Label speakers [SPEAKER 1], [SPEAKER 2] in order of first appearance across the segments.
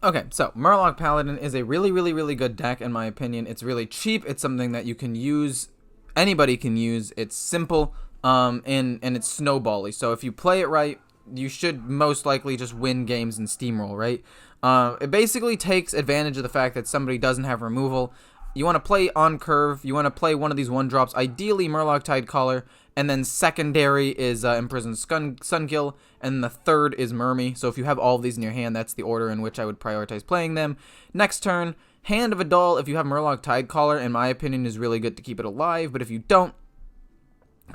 [SPEAKER 1] Okay, so Murloc Paladin is a really good deck in my opinion. It's really cheap. It's something that you can use. Anybody can use. It's simple, and it's snowbally. So if you play it right, you should most likely just win games and steamroll, right? It basically takes advantage of the fact that somebody doesn't have removal. You want to play on curve. You want to play one of these one drops, ideally Murloc Tidecaller, and then secondary is Imprisoned Sungill, and the third is Mermy. So if you have all of these in your hand, that's the order in which I would prioritize playing them. Next turn, Hand of a Doll. If you have Murloc Tidecaller, in my opinion, is really good to keep it alive. But if you don't,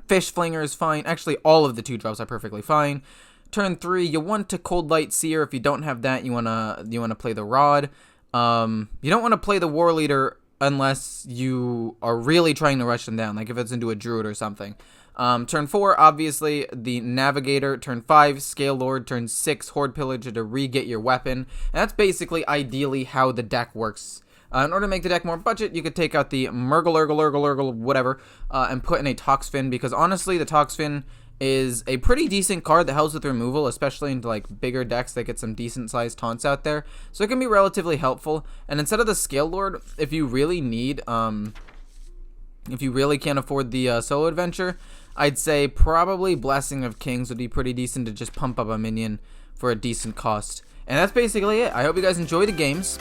[SPEAKER 1] Fish Flinger is fine. Actually, all of the 2-drops are perfectly fine. Turn 3, you want to Cold Light Seer. If you don't have that, you wanna play the Rod. You don't want to play the War Leader unless you are really trying to rush them down, like if it's into a Druid or something. Turn 4, obviously, the Navigator. Turn 5, Scale Lord. Turn 6, Horde Pillager to re-get your weapon. And that's basically, ideally, how the deck works. In order to make the deck more budget, you could take out the Murgle, whatever, and put in a Toxfin, because honestly, the Toxfin is a pretty decent card that helps with removal, especially into like bigger decks that get some decent sized taunts out there. So it can be relatively helpful. And instead of the Scale Lord, if you really need, if you really can't afford the solo adventure, I'd say probably Blessing of Kings would be pretty decent to just pump up a minion for a decent cost. And that's basically it. I hope you guys enjoy the games,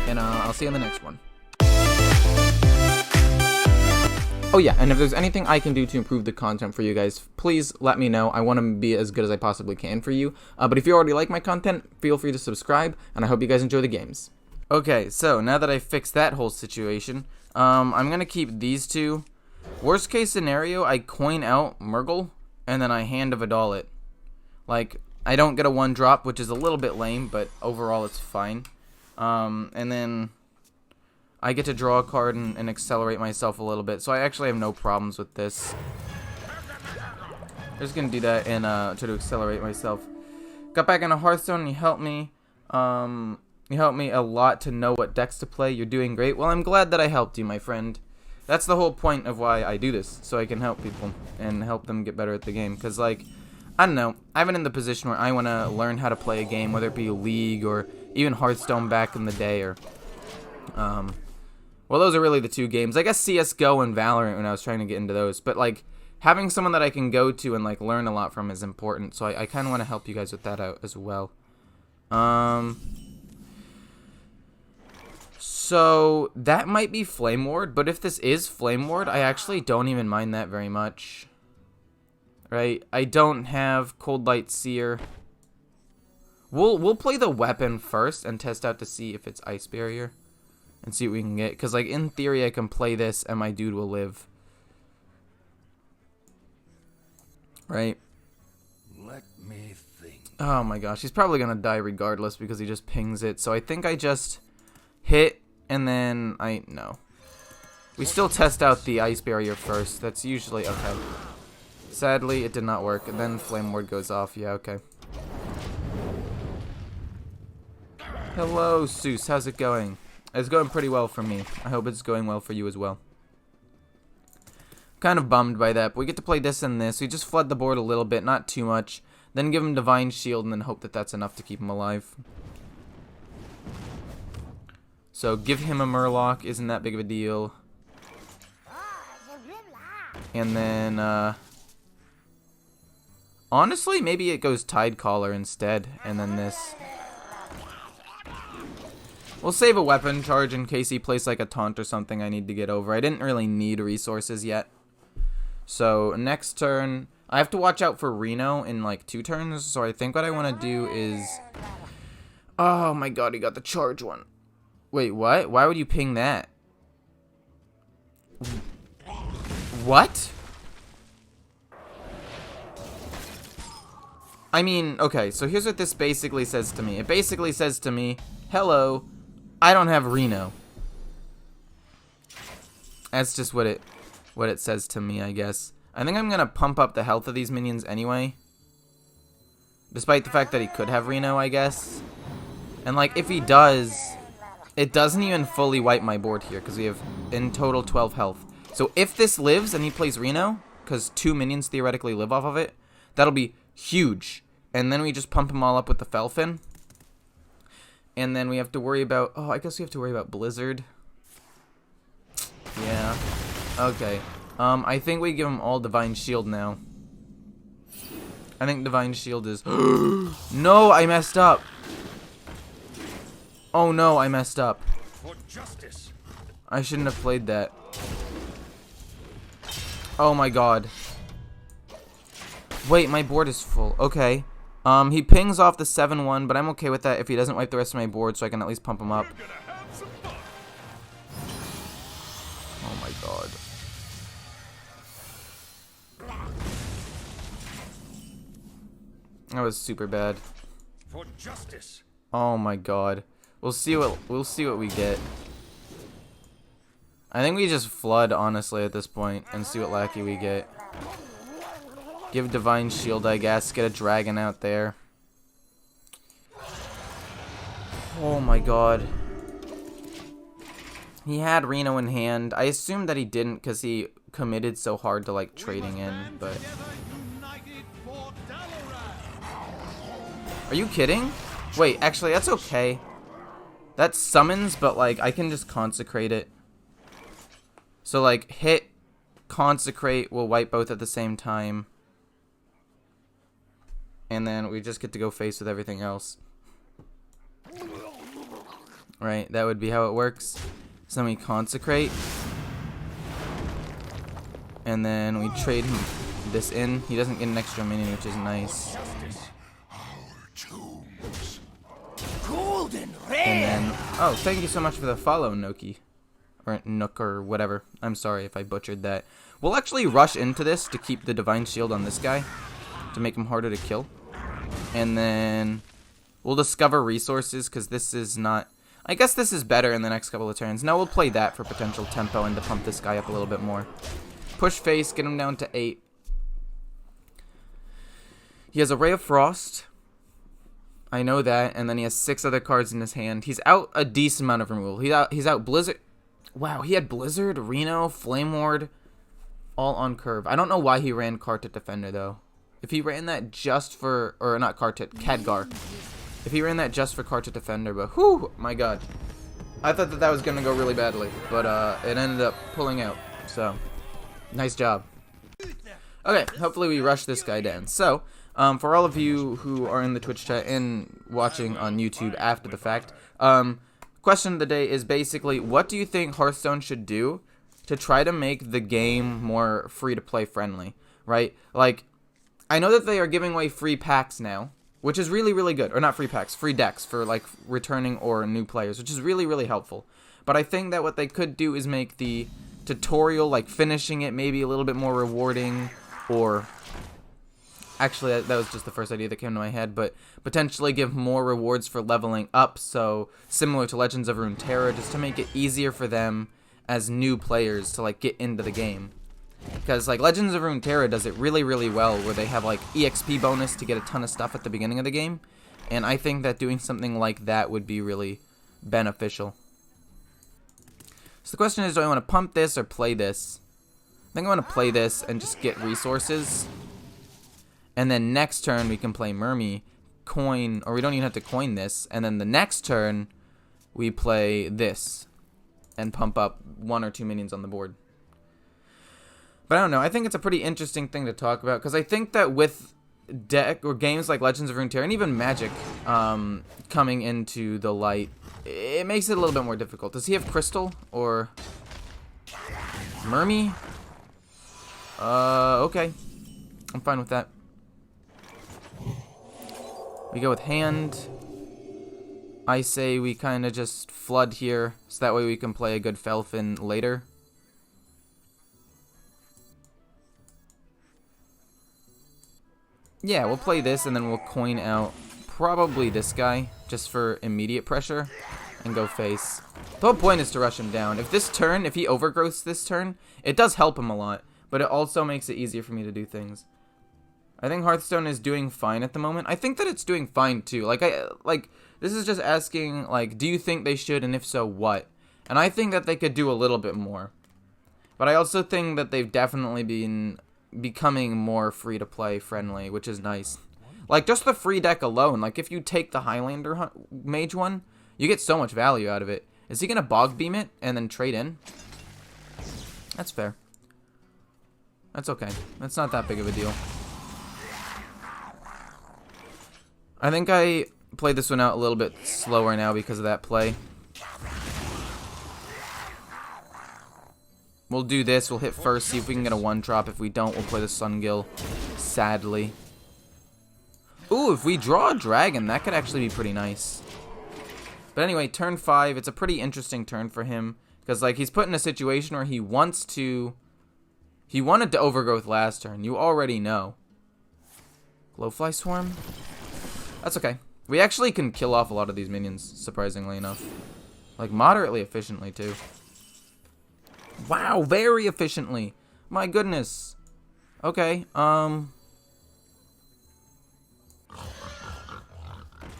[SPEAKER 1] and I'll see you in the next one. Oh yeah, and if there's anything I can do to improve the content for you guys, please let me know. I want to be as good as I possibly can for you. But if you already like my content, feel free to subscribe, and I hope you guys enjoy the games. Okay, so now that I fixed that whole situation, I'm going to keep these two. Worst case scenario, I coin out Murgle, and then I Hand of a Doll it. Like, I don't get a 1-drop, which is a little bit lame, but overall it's fine. And then I get to draw a card and accelerate myself a little bit, so I actually have no problems with this. I'm just gonna do that and try to accelerate myself. Got back into Hearthstone, and you helped me. You helped me a lot to know what decks to play. You're doing great. Well, I'm glad that I helped you, my friend. That's the whole point of why I do this, so I can help people and help them get better at the game. Because, like, I don't know, I've been in the position where I want to learn how to play a game, whether it be League or even Hearthstone back in the day, or well, those are really the two games. I guess CSGO and Valorant when I was trying to get into those. But, like, having someone that I can go to and, like, learn a lot from is important. So I kind of want to help you guys with that out as well. So that might be Flame Ward. But if this is Flame Ward, I actually don't even mind that very much. Right? I don't have Cold Light Seer. We'll play the weapon first and test out to see if it's Ice Barrier. And see what we can get. Because, like, in theory, I can play this and my dude will live. Right?
[SPEAKER 2] Let me think.
[SPEAKER 1] Oh my gosh. He's probably going to die regardless because he just pings it. So I think I just hit and then no. We still test out the Ice Barrier first. That's usually okay. Sadly, it did not work. And then Flame Ward goes off. Yeah, okay. Hello, Seuss. How's it going? It's going pretty well for me. I hope it's going well for you as well. Kind of bummed by that, but we get to play this and this. We just flood the board a little bit, not too much. Then give him Divine Shield and then hope that that's enough to keep him alive. So give him a Murloc. Isn't that big of a deal. And then, honestly, maybe it goes Tidecaller instead. And then this. We'll save a weapon charge in case he plays like a taunt or something I need to get over. I didn't really need resources yet. So next turn, I have to watch out for Reno in like 2 turns. So I think what I want to do is... Oh my god, he got the charge one. Wait, what? Why would you ping that? What? I mean, okay, so here's what this basically says to me. It basically says to me, hello, I don't have Reno. That's just what it says to me, I guess. I think I'm gonna pump up the health of these minions anyway. Despite the fact that he could have Reno, I guess. And like, if he does, it doesn't even fully wipe my board here, because we have in total 12 health. So if this lives and he plays Reno, because 2 minions theoretically live off of it, that'll be huge. And then we just pump them all up with the Felfin. And then we have to worry about... Oh, I guess we have to worry about Blizzard. Yeah. Okay. I think we give them all Divine Shield now. I think Divine Shield is... No, I messed up. Oh no, I messed up.
[SPEAKER 2] For justice.
[SPEAKER 1] I shouldn't have played that. Oh my god. Wait, my board is full. Okay. He pings off the 7-1, but I'm okay with that if he doesn't wipe the rest of my board, so I can at least pump him up. Oh my god. That was super bad.
[SPEAKER 2] For justice.
[SPEAKER 1] Oh my god. We'll see what we get. I think we just flood honestly at this point and see what lackey we get. Give Divine Shield, I guess. Get a dragon out there. Oh my god. He had Reno in hand. I assumed that he didn't because he committed so hard to like trading in, but... Are you kidding? Wait, actually, that's okay. That summons, but like, I can just consecrate it. So like, hit, consecrate, will wipe both at the same time. And then we just get to go face with everything else. Right, that would be how it works. So then we consecrate. And then we trade him this in. He doesn't get an extra minion, which is nice.
[SPEAKER 2] Golden rare.
[SPEAKER 1] And then, oh, thank you so much for the follow, Noki. Or Nook or whatever. I'm sorry if I butchered that. We'll actually rush into this to keep the Divine Shield on this guy. To make him harder to kill. And then we'll discover resources because this is not... I guess this is better in the next couple of turns. Now we'll play that for potential tempo and to pump this guy up a little bit more. Push face, get him down to 8. He has a Ray of Frost. I know that. And then he has 6 other cards in his hand. He's out a decent amount of removal. He's out Blizzard. Wow, he had Blizzard, Reno, Flame Ward, all on curve. I don't know why he ran Kartik Defender, though. If he ran that just for... Or not Kartik, Khadgar. If he ran that just for Kartik Defender, but whew, my god. I thought that was going to go really badly. But it ended up pulling out. So, nice job. Okay, hopefully we rush this guy down. So, for all of you who are in the Twitch chat and watching on YouTube after the fact, question of the day is basically, what do you think Hearthstone should do to try to make the game more free-to-play friendly, right? Like, I know that they are giving away free packs now, which is really, really good. Or not free packs, free decks for, like, returning or new players, which is really, really helpful. But I think that what they could do is make the tutorial, like, finishing it maybe a little bit more rewarding, or... Actually, that was just the first idea that came to my head, but potentially give more rewards for leveling up, so similar to Legends of Runeterra, just to make it easier for them as new players to, like, get into the game. Because, like, Legends of Runeterra does it really, really well, where they have, like, EXP bonus to get a ton of stuff at the beginning of the game, and I think that doing something like that would be really beneficial. So the question is, do I want to pump this or play this? I think I want to play this and just get resources. And then next turn we can play Mermy, coin, or we don't even have to coin this. And then the next turn we play this and pump up 1 or 2 minions on the board. But I don't know. I think it's a pretty interesting thing to talk about because I think that with deck or games like Legends of Runeterra and even Magic coming into the light, it makes it a little bit more difficult. Does he have Crystal or Mermy? Okay. I'm fine with that. We go with hand. I say we kind of just flood here, so that way we can play a good Felfin later. Yeah, we'll play this, and then we'll coin out probably this guy, just for immediate pressure, and go face. The whole point is to rush him down. If he overgrowths this turn, it does help him a lot, but it also makes it easier for me to do things. I think Hearthstone is doing fine at the moment. I think that it's doing fine too. Like this is just asking, like, do you think they should, and if so, what? And I think that they could do a little bit more. But I also think that they've definitely been becoming more free-to-play friendly, which is nice. Like, just the free deck alone. Like, if you take the Highlander Mage one, You get so much value out of it. Is he going to Bog Beam it and then trade in? That's fair. That's okay. That's not that big of a deal. I think I played this one out a little bit slower now because of that play. We'll do this. We'll hit first, see if we can get a 1-drop. If we don't, we'll play the Sungill. Sadly. Ooh, if we draw a dragon, that could actually be pretty nice. But anyway, turn 5. It's a pretty interesting turn for him. Because, like, he's put in a situation where he wants to... He wanted to Overgrowth last turn. You already know. Glowfly Swarm? That's okay. We actually can kill off a lot of these minions, surprisingly enough. Like, moderately efficiently, too. Wow, very efficiently. My goodness. Okay, I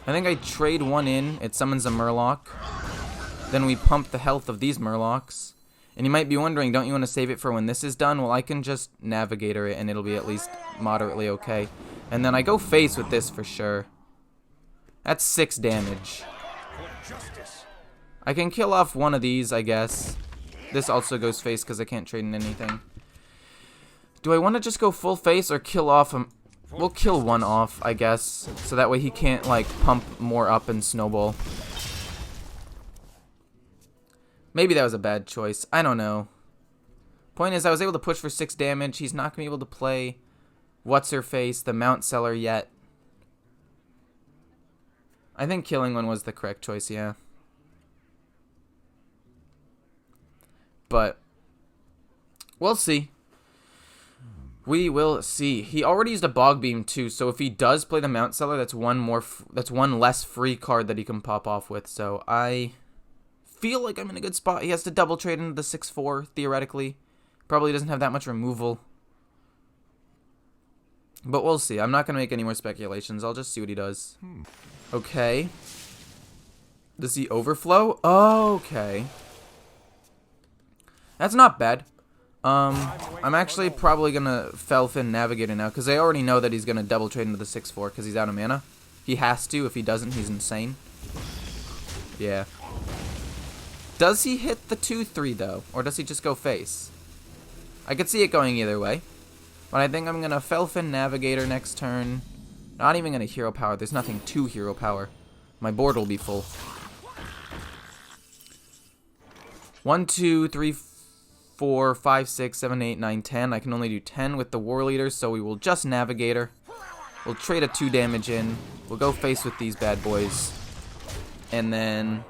[SPEAKER 1] think I trade one in. It summons a Murloc. Then we pump the health of these Murlocs. And you might be wondering, don't you want to save it for when this is done? Well, I can just Navigator it and it'll be at least moderately okay. And then I go face with this for sure. That's 6 damage. I can kill off one of these, I guess. This also goes face because I can't trade in anything. Do I want to just go full face or kill off him? We'll kill one off, I guess. So that way he can't, like, pump more up and snowball. Maybe that was a bad choice. I don't know. Point is, I was able to push for 6 damage. He's not going to be able to play What's-Her-Face, the Mount Seller yet. I think killing one was the correct choice, yeah. But we'll see. We will see. He already used a Bog Beam too, so if he does play the Mount Seller, that's one less free card that he can pop off with. So I feel like I'm in a good spot. He has to double trade into the 6/4 theoretically. Probably doesn't have that much removal. But we'll see. I'm not going to make any more speculations. I'll just see what he does. Okay. Does he overflow? Okay. That's not bad. I'm actually probably going to Felfin Navigator now, because I already know that he's going to double trade into the 6/4 because he's out of mana. He has to. If he doesn't, he's insane. Yeah. Does he hit the 2/3, though? Or does he just go face? I could see it going either way. But I think I'm going to Felfin Navigator next turn. Not even going to Hero Power. There's nothing to Hero Power. My board will be full. 1, 2, 3, 4, 5, 6, 7, 8, 9, 10. I can only do 10 with the War Leader, so we will just Navigator. We'll trade a 2 damage in. We'll go face with these bad boys. And then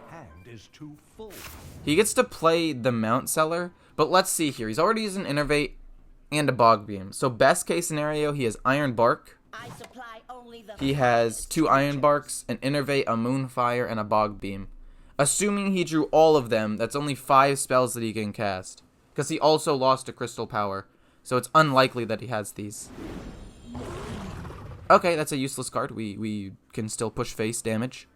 [SPEAKER 1] he gets to play the Mount Seller. But let's see here. He's already used an Innervate and a Bog Beam. So best case scenario, he has Iron Bark. He has 2 Iron Barks, an Innervate, a Moonfire, and a Bog Beam. Assuming he drew all of them, that's only 5 spells that he can cast. Because he also lost a Crystal Power. So it's unlikely that he has these. Okay, that's a useless card. We can still push face damage.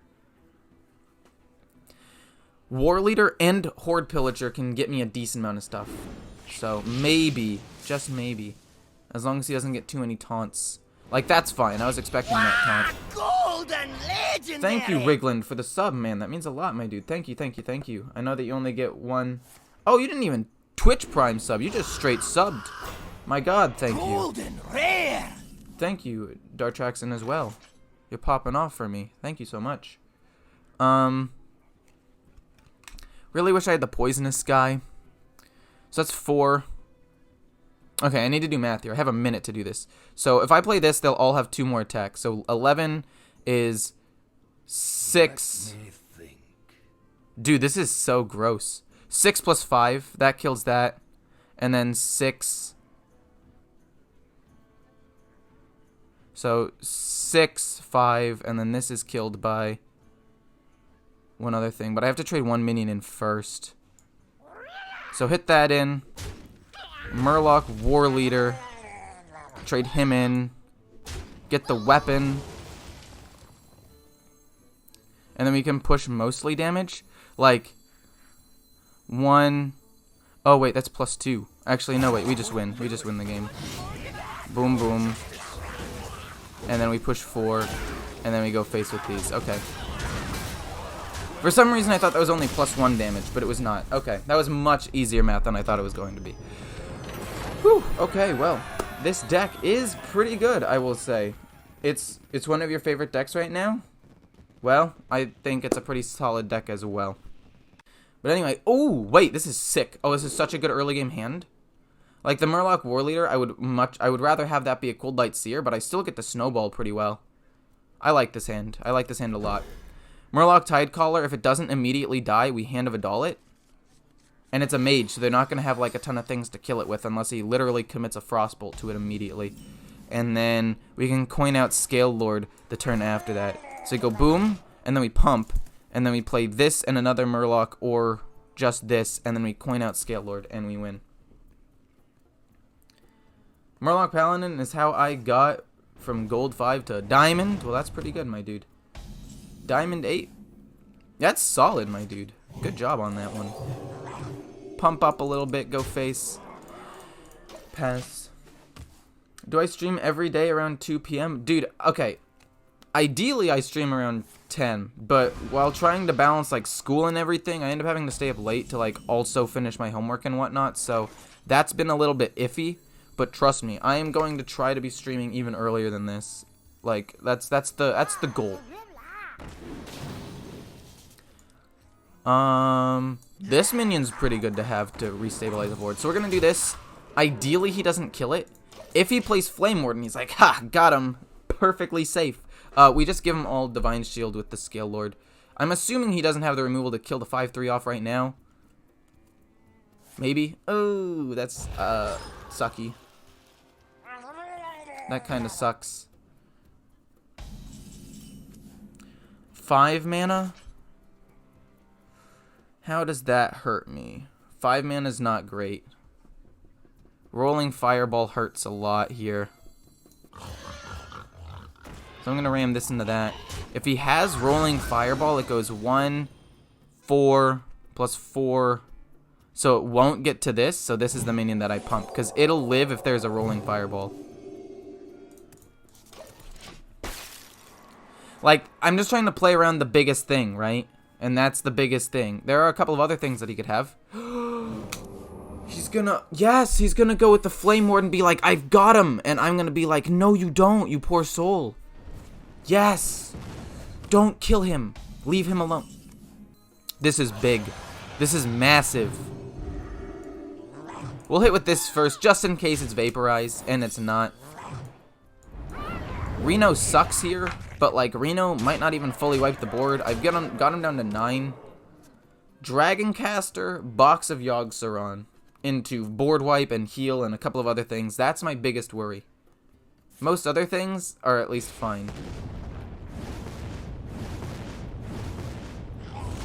[SPEAKER 1] War Leader and Horde Pillager can get me a decent amount of stuff. So maybe, just maybe, as long as he doesn't get too many taunts. Like, that's fine. I was expecting that taunt.
[SPEAKER 3] Golden legendary.
[SPEAKER 1] Thank you, Rigland, for the sub, man. That means a lot, my dude. Thank you, thank you, thank you. I know that you only get 1. Oh, you didn't even Twitch Prime sub. You just straight subbed. My God, thank you.
[SPEAKER 3] Golden rare.
[SPEAKER 1] Thank you, Dartraxon, as well. You're popping off for me. Thank you so much. Really wish I had the Poisonous guy. So that's 4. Okay, I need to do math here. I have a minute to do this. So if I play this, they'll all have 2 more attacks. So 11 is 6.
[SPEAKER 2] Let me think.
[SPEAKER 1] Dude, this is so gross. 6 plus 5, that kills that. And then 6. So 6, 5, and then this is killed by one other thing. But I have to trade 1 minion in first. So hit that in. Murloc, War Leader. Trade him in. Get the weapon. And then we can push mostly damage. Like 1. Oh wait, that's +2. Actually, no wait, we just win. We just win the game. Boom, boom. And then we push 4. And then we go face with these. Okay. For some reason, I thought that was only +1 damage, but it was not. Okay, that was much easier math than I thought it was going to be. Whew, okay, well, this deck is pretty good, I will say. It's one of your favorite decks right now? Well, I think it's a pretty solid deck as well. But anyway, oh, wait, this is sick. Oh, this is such a good early game hand. Like the Murloc War Leader, I would rather have that be a Cold Light Seer, but I still get the snowball pretty well. I like this hand. I like this hand a lot. Murloc Tidecaller, if it doesn't immediately die, we Hand of Adal it. And it's a mage, so they're not going to have like a ton of things to kill it with unless he literally commits a Frostbolt to it immediately. And then we can coin out Scale Lord the turn after that. So we go boom, and then we pump, and then we play this and another Murloc, or just this, and then we coin out Scale Lord, and we win. Murloc Paladin is how I got from Gold 5 to Diamond. Well, that's pretty good, my dude. Diamond 8. That's solid, my dude. Good job on that one. Pump up a little bit, go face. Pass. Do I stream every day around 2 p.m.? Dude, okay. Ideally, I stream around 10, but while trying to balance like school and everything, I end up having to stay up late to like also finish my homework and whatnot, so that's been a little bit iffy, but trust me, I am going to try to be streaming even earlier than this. Like, that's the goal. This minion's pretty good to have to restabilize the board, so we're gonna do this. Ideally, he doesn't kill it. If he plays Flame Warden, he's like, ha, got him, perfectly safe. We just give him all Divine Shield with the Scale Lord. I'm assuming he doesn't have the removal to kill the 5/3 off right now. Maybe. Oh, that's sucky. That kind of sucks. 5 mana? How does that hurt me? 5 mana is not great. Rolling Fireball hurts a lot here. So I'm going to ram this into that. If he has Rolling Fireball, it goes 1, 4, plus 4. So it won't get to this. So this is the minion that I pump. Because it'll live if there's a Rolling Fireball. Like, I'm just trying to play around the biggest thing, right? And that's the biggest thing. There are a couple of other things that he could have. He's gonna go with the Flame Ward and be like, I've got him. And I'm gonna be like, no, you don't, you poor soul. Yes. Don't kill him. Leave him alone. This is big. This is massive. We'll hit with this first, just in case it's Vaporize, and it's not. Reno sucks here, but like Reno might not even fully wipe the board. I've got him down to 9. Dragoncaster, Box of Yogg-Saron into board wipe and heal and a couple of other things. That's my biggest worry. Most other things are at least fine.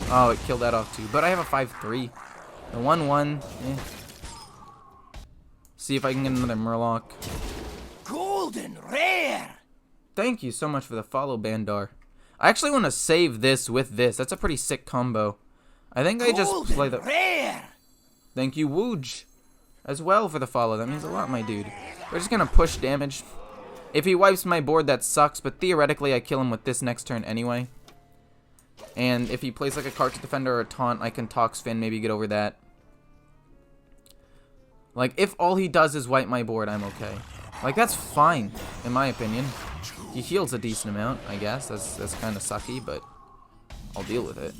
[SPEAKER 1] Oh, it killed that off too. But I have a 5/3. The 1/1. See if I can get another Murloc.
[SPEAKER 3] Golden rare.
[SPEAKER 1] Thank you so much for the follow, Bandar. I actually want to save this with this. That's a pretty sick combo. I think I just play the...
[SPEAKER 3] Rare.
[SPEAKER 1] Thank you, Wooj, as well for the follow. That means a lot, my dude. We're just going to push damage. If he wipes my board, that sucks, but theoretically I kill him with this next turn anyway. And if he plays like a Karch Defender or a Taunt, I can Toxfin, maybe get over that. Like, if all he does is wipe my board, I'm okay. Like, that's fine, in my opinion. He heals a decent amount, I guess. That's kind of sucky, but I'll deal with it.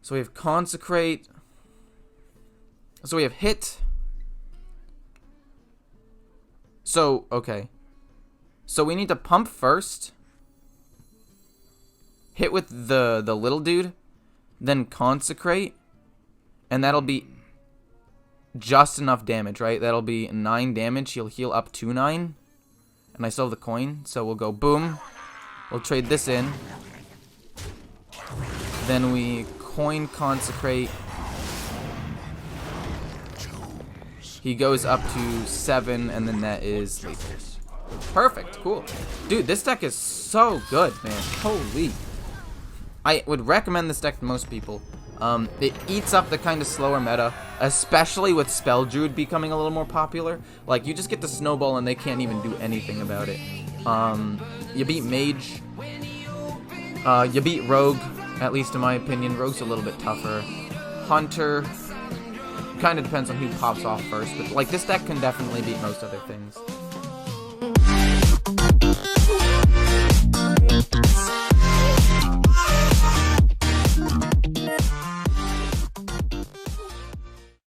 [SPEAKER 1] So we have Consecrate. So we have Hit. So, okay. So we need to pump first. Hit with the little dude. Then Consecrate. And that'll be just enough damage, right? That'll be 9 damage. He'll heal up to 9. And I still have the coin. So we'll go boom. We'll trade this in. Then we coin Consecrate. He goes up to 7, and then that is lethal. Perfect, cool. Dude, this deck is so good, man. Holy. I would recommend this deck to most people. It eats up the kind of slower meta, especially with Spell Druid becoming a little more popular. Like, you just get the snowball and they can't even do anything about it. You beat Mage. You beat Rogue, at least in my opinion. Rogue's a little bit tougher. Hunter, kind of depends on who pops off first, but like this deck can definitely beat most other things.